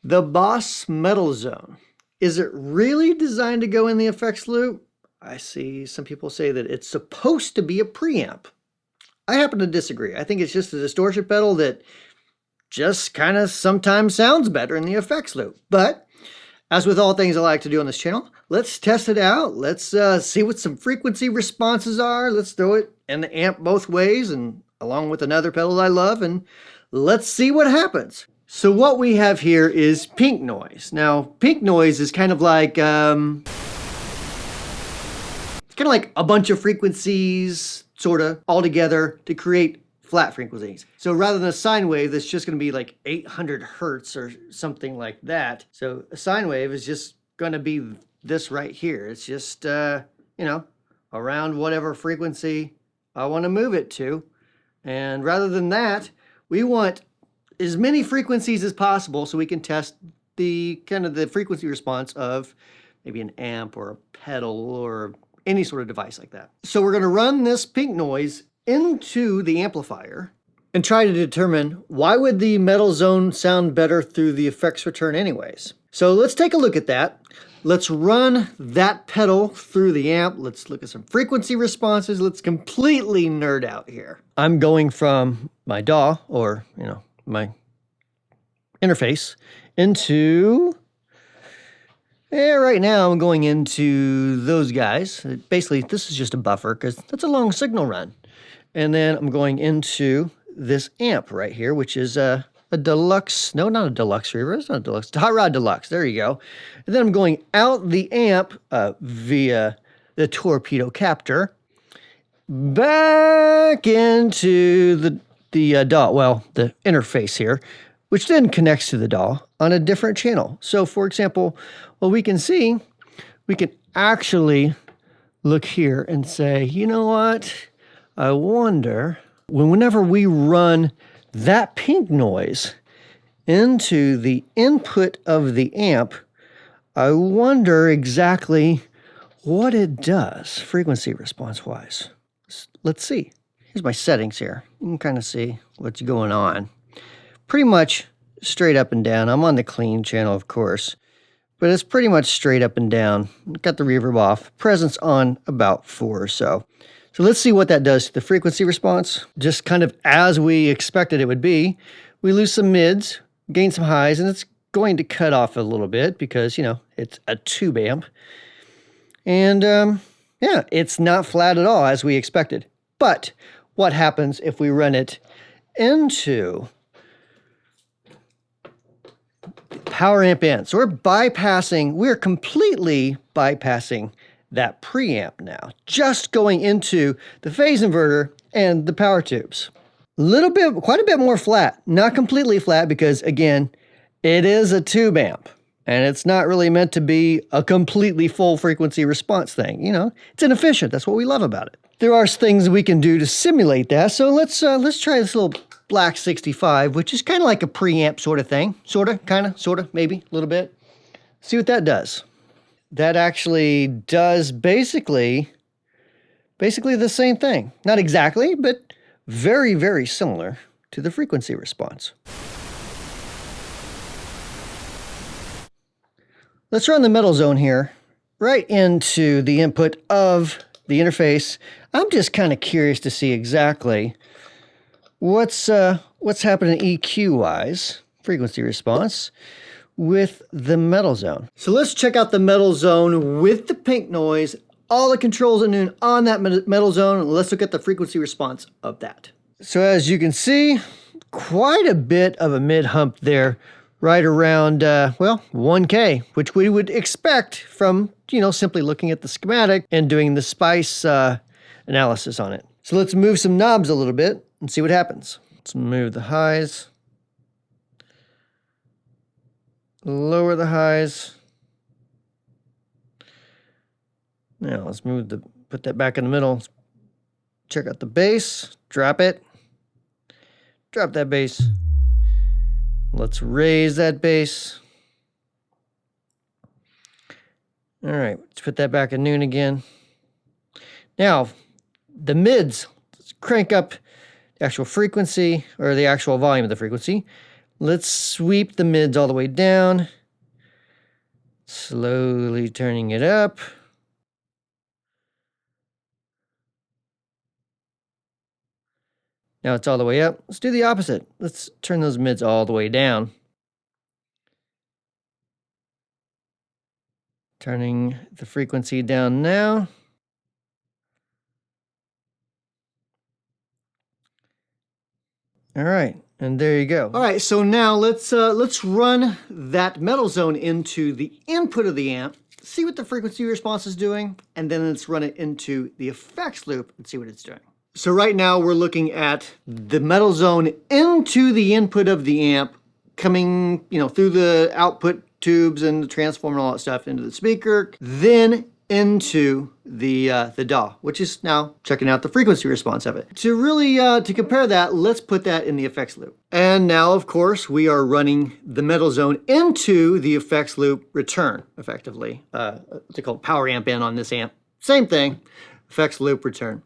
The Boss Metal Zone. Is it really designed to go in the effects loop? I see some people say that it's supposed to be a preamp. I happen to disagree. I think it's just a distortion pedal that just kind of sometimes sounds better in the effects loop. But as with all things I like to do on this channel, let's test it out. Let's see what some frequency responses are. Let's throw it in the amp both ways and along with another pedal I love, and let's see what happens. So what we have here is pink noise. Now, pink noise is kind of like a bunch of frequencies sort of all together to create flat frequencies. So rather than a sine wave that's just going to be like 800 hertz or something like that. So a sine wave is just going to be this right here. It's just, you know, around whatever frequency I want to move it to. And rather than that, we want as many frequencies as possible so we can test the kind of the frequency response of maybe an amp or a pedal or any sort of device like that. So we're going to run this pink noise into the amplifier and try to determine why would the metal zone sound better through the effects return anyways. So let's take a look at that. Let's run that pedal through the amp. Let's look at some frequency responses. Let's completely nerd out here. I'm going from my DAW, or my interface, into, right now I'm going into those guys. Basically, this is just a buffer because that's a long signal run. And then I'm going into this amp right here, which is a deluxe, no, not a deluxe reverb, it's not a deluxe, it's a Hot Rod Deluxe, there you go. And then I'm going out the amp via the torpedo captor, back into the DAW, well, the interface here, which then connects to the DAW on a different channel. So for example, what we can see, we can actually look here and say, you know what? I wonder, whenever we run that pink noise into the input of the amp, I wonder exactly what it does frequency response wise. Let's see. Here's my settings here. You can kind of see what's going on. Pretty much straight up and down. I'm on the clean channel, of course, but it's pretty much straight up and down. Got the reverb off. Presence on about 4 or so. So let's see what that does to the frequency response. Just kind of as we expected it would be. We lose some mids, gain some highs, and it's going to cut off a little bit because, it's a tube amp. And yeah, it's not flat at all as we expected. But what happens if we run it into power amp in? So we're completely bypassing that preamp now, just going into the phase inverter and the power tubes. Quite a bit more flat, not completely flat because again, it is a tube amp and it's not really meant to be a completely full frequency response thing. It's inefficient. That's what we love about it. There are things we can do to simulate that. So let's try this little Black 65, which is kind of like a preamp sort of thing. Sort of, maybe a little bit. See what that does. That actually does basically the same thing. Not exactly, but very, very similar to the frequency response. Let's run the metal zone here, right into the input of the interface. I'm just kind of curious to see exactly what's happening EQ-wise, frequency response, with the metal zone. So let's check out the metal zone with the pink noise, all the controls are noon on that metal zone, and let's look at the frequency response of that. So as you can see, quite a bit of a mid hump there, right around, 1K, which we would expect from, simply looking at the schematic and doing the spice analysis on it. So let's move some knobs a little bit and see what happens. Let's move the highs. Lower the highs. Now let's put that back in the middle. Check out the bass, drop it. Drop that bass. Let's raise that bass. All right, let's put that back in noon again. Now, the mids, let's crank up the actual frequency, or the actual volume of the frequency. Let's sweep the mids all the way down, slowly turning it up. Now it's all the way up. Let's do the opposite. Let's turn those mids all the way down. Turning the frequency down now. All right, and there you go. All right, so now let's run that metal zone into the input of the amp, see what the frequency response is doing, and then let's run it into the effects loop and see what it's doing. So right now we're looking at the metal zone into the input of the amp, coming, through the output tubes and the transformer and all that stuff into the speaker, then into the DAW, which is now checking out the frequency response of it. To really to compare that, let's put that in the effects loop. And now, of course, we are running the metal zone into the effects loop return, effectively. They call it power amp in on this amp. Same thing, effects loop return.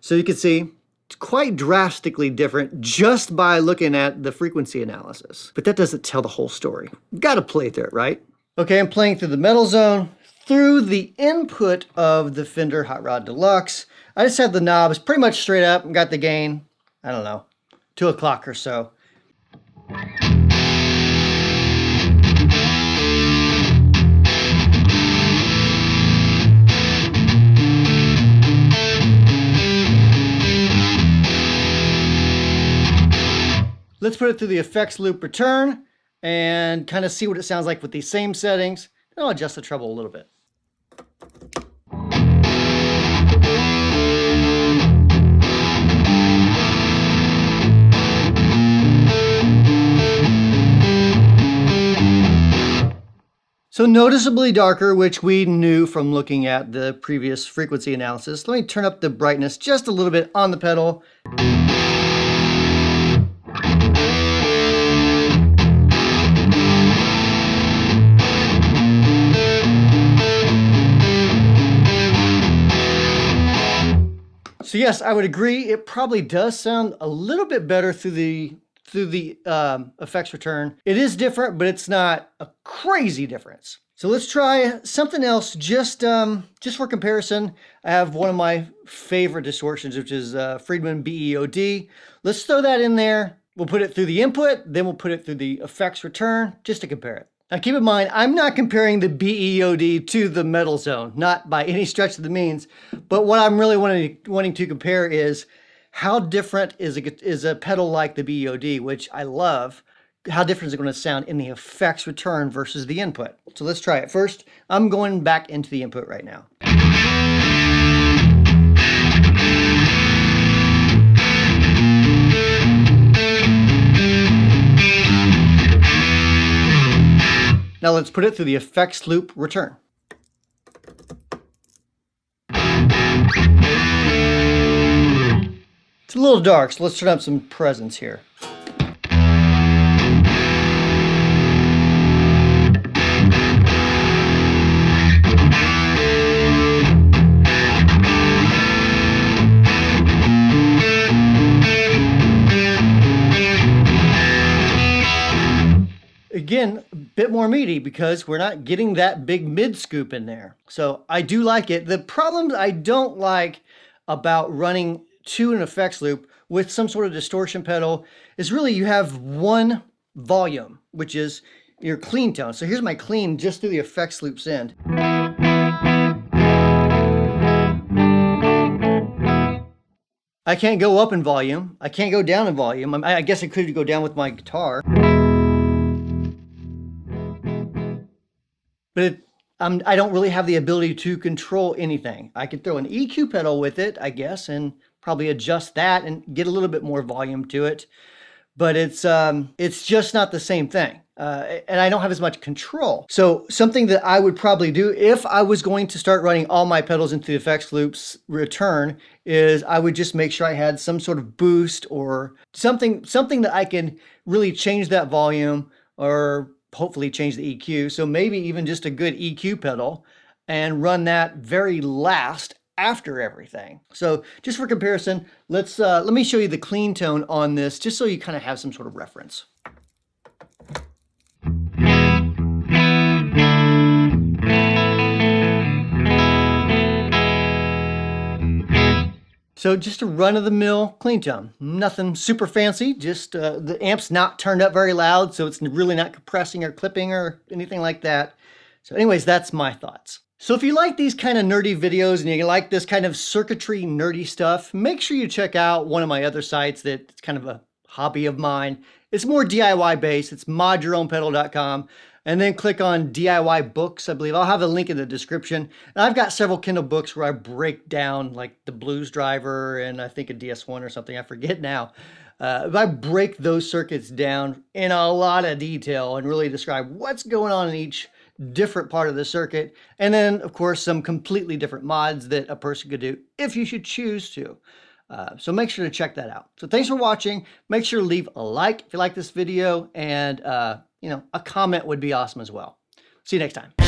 So you can see it's quite drastically different just by looking at the frequency analysis. But that doesn't tell the whole story. You've got to play through it, right? Okay, I'm playing through the metal zone, through the input of the Fender Hot Rod Deluxe. I just had the knobs pretty much straight up and got the gain, I don't know, 2 o'clock or so. Let's put it through the effects loop return and kind of see what it sounds like with these same settings. And I'll adjust the treble a little bit. So noticeably darker, which we knew from looking at the previous frequency analysis. Let me turn up the brightness just a little bit on the pedal. So yes, I would agree. It probably does sound a little bit better through the effects return. It is different, but it's not a crazy difference. So let's try something else just for comparison. I have one of my favorite distortions, which is Friedman BEOD. Let's throw that in there. We'll put it through the input, then we'll put it through the effects return just to compare it. Now keep in mind, I'm not comparing the BEOD to the metal zone, not by any stretch of the means, but what I'm really wanting to compare is how different is a pedal like the BEOD, which I love. How different is it going to sound in the effects return versus the input? So let's try it. First, I'm going back into the input right now. Now let's put it through the effects loop return. It's a little dark, so let's turn up some presence here. Again, a bit more meaty because we're not getting that big mid scoop in there. So I do like it. The problems I don't like about running to an effects loop with some sort of distortion pedal is really you have one volume, which is your clean tone. So here's my clean just through the effects loop's end. I can't go up in volume. I can't go down in volume. I guess I could go down with my guitar. But I don't really have the ability to control anything. I could throw an EQ pedal with it, I guess, and probably adjust that and get a little bit more volume to it. But it's just not the same thing. And I don't have as much control. So something that I would probably do if I was going to start running all my pedals into the effects loops return is I would just make sure I had some sort of boost or something that I can really change that volume or hopefully change the EQ. So maybe even just a good EQ pedal and run that very last after everything. So just for comparison, let me show you the clean tone on this just so you kind of have some sort of reference. So just a run-of-the-mill clean tone. Nothing super fancy, just the amp's not turned up very loud, so it's really not compressing or clipping or anything like that. So anyways, that's my thoughts. So if you like these kind of nerdy videos and you like this kind of circuitry nerdy stuff, make sure you check out one of my other sites that's kind of a hobby of mine. It's more DIY based. It's modyourownpedal.com. And then click on DIY books, I believe. I'll have a link in the description. And I've got several Kindle books where I break down like the Blues Driver and I think a DS1 or something, I forget now. I break those circuits down in a lot of detail and really describe what's going on in each different part of the circuit. And then, of course, some completely different mods that a person could do if you should choose to. So make sure to check that out. So thanks for watching. Make sure to leave a like if you like this video, and a comment would be awesome as well. See you next time.